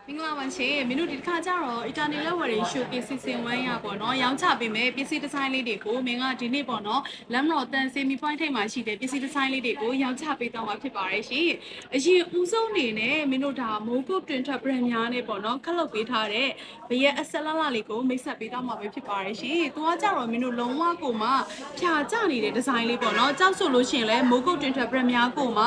မင်္ဂလာပါရှင်မင်းတို့ဒီတစ်ခါကျတော့ Eternal Warrior Showcase Season 1ရပေါ့နော်ရောင်းချပေးမယ်ပစ္စည်းဒီဇိုင်းလေးတွေကိုမင်းကဒီနေ့ပေါ့နော်လမ်းမတော်တန်စီမီ point ထိပ်မှာရှိတဲ့ပစ္စည်းဒီဇိုင်းလေးတွေကိုရောင်းချပေးတော့မှာဖြစ်ပါတယ်ရှင်အရင်ဦးဆုံးနေနဲ့မင်းတို့ဒါမိုးကုတ်တွင်ထွက် brand များနဲ့ပေါ့နော်ခက်လုပ်ပေးထားတဲ့ဘရဲ့အဆက်လလလေးကိုမိတ်ဆက်ပေးတော့မှာပဲဖြစ်ပါတယ်ရှင်သူကကြတော့မင်းတို့လုံးဝကိုမှဖြာကျနေတဲ့ဒီဇိုင်းလေးပေါ့နော်ကြောက်ဆိုလို့ရှိရင်လည်းမိုးကုတ်တွင်ထွက် brand များကိုမှ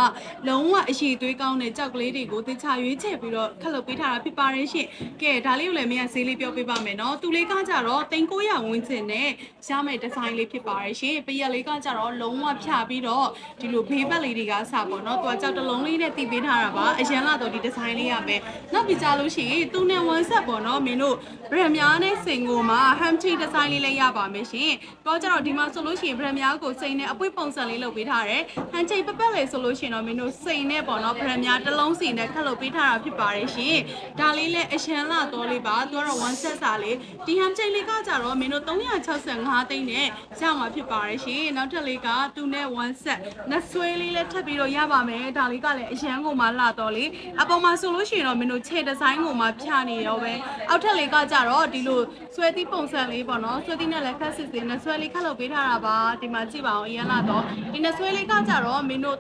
လုံးဝအရှိသွေးကောင်းတဲ့ကြောက်ကလေးတွေကိုတေချာရွေးချယ်ပြီးတော့ခက်လုပ်ပေးထားတာဖြစ်ပါတယ်ရှင်ကဲဒါလေးကိုလည်းမင်းကဈေးလေးပြောပေးပါမယ်နော်သူလေးကကြတော့3900ဝန်းကျင်နဲ့ရမယ့်ဒီဇိုင်းလေးဖြစ်ပါတယ်ရှင်ပရက်လေးကကြတော့လုံးဝဖြာပြီးတော့ဒီလိုဘေးဘက်လေးတွေကစပေါ့နော်သူကကြောက်တစ်လုံးလေးနဲ့တည်ပေးထားတာပါအရန်လာတော့ဒီဒီဇိုင်းလေးရမယ်နောက်ပြီးကြလို့ရှိရင်သူနဲ့ one set ပေါ့နော်မင်းတို့ brand များနဲ့စိန်ကိုမှာ hamchi ဒီဇိုင်းလေးလည်းရပါမယ်ရှင်တော့ကြတော့ဒီမှာဆိုလို့ရှိရင် brand များကိုစိန်နဲ့အပွေးပုံစံလေးလုပ်ပေးထားတယ် hamchi ပပက်လေးဆိုလို့ရှိရင်တော့မင်းတို့စိန်နဲ့ပေါ့နော် brand များတစ်လုံးစီနဲ့ခက်လုပ်ပေးထားတာဖြစ်ပါတယ်ရှင်ဒါလေးလည်းအရန်လာတော့လေးပါသူကတော့ one set စာလေးဒီ hamchi လေးကကြတော့မင်းတို့365သိန်းနဲ့ရမှာဖြစ်ပါတယ်ရှင်နောက်ထပ်လေးကသူနဲ့ one set နှဆွဲလေးလည်းထပ်ပြီးတော့ရပါမယ်ဒါလေးကလည်းအရန်ကိုမှလာတော့လေးအပေါ်မှာဆိုလို့ရှိရင်တော့မင်းတို့ခြေဒီဇိုင်းကိုမှဖြာနေရောပဲအောက်ထပ်လေးကကြတော့ဒီလိုဆွဲသီးပုံစံလေးပေါ့နော်ဆွဲသီးနဲ့လည်းခက်စစ်စစ်နှဆွဲလေးခက်လုပ်ပေးထားတာပါဒီမှာကြည့်ပါအောင်အရန်လာတော့ဒီနှဆွဲလေးကကြတော့မင်းတို့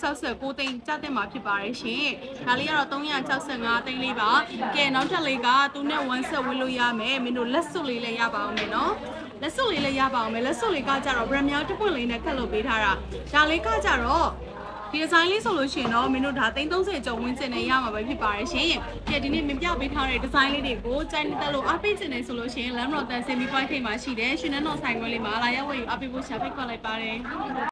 369သိန်းကျတဲ့မှာဖြစ်ပါတယ်ရှင်ဒါလေးကတော့365သိန်းလေးပါကဲနောက်ထပ်လေးကသူနဲ့ one set ဝယ်လို့ရမယ်မင်းတို့လက်စွပ်လေးလည်းရပါအောင်မယ်နော်လက်စွပ်လေးလည်းရပါအောင်မယ်လက်စွပ်လေးကကြတော့ brand များတစ်ပွင့်လေးနဲ့ခက်လုပ်ပေးထားတာဒါလေးကကြတော့ဒီဒီဇိုင်းလေးဆိုလို့ရှိရင်တော့မင်းတို့ဒါ330ကျော်ဝန်းကျင်နဲ့ရမှာပဲဖြစ်ပါတယ်ရှင်။ကြည့်ဒီနေ့မြင်ပြပေးထားတဲ့ဒီဇိုင်းလေးတွေကိုကြိုက်နေတဲ့လို့အားပေးခြင်းနဲ့ဆိုလို့ရှိရင်လမ်းမတော်တန်စင်မီ point ထိပ်မှာရှိတဲ့ရှင်နန်းတော်ဆိုင်ခွဲလေးမှာလာရောက်ဝယ်ယူအားပေးဖို့ရှာဖိတ်ခေါ်လိုက်ပါတယ်။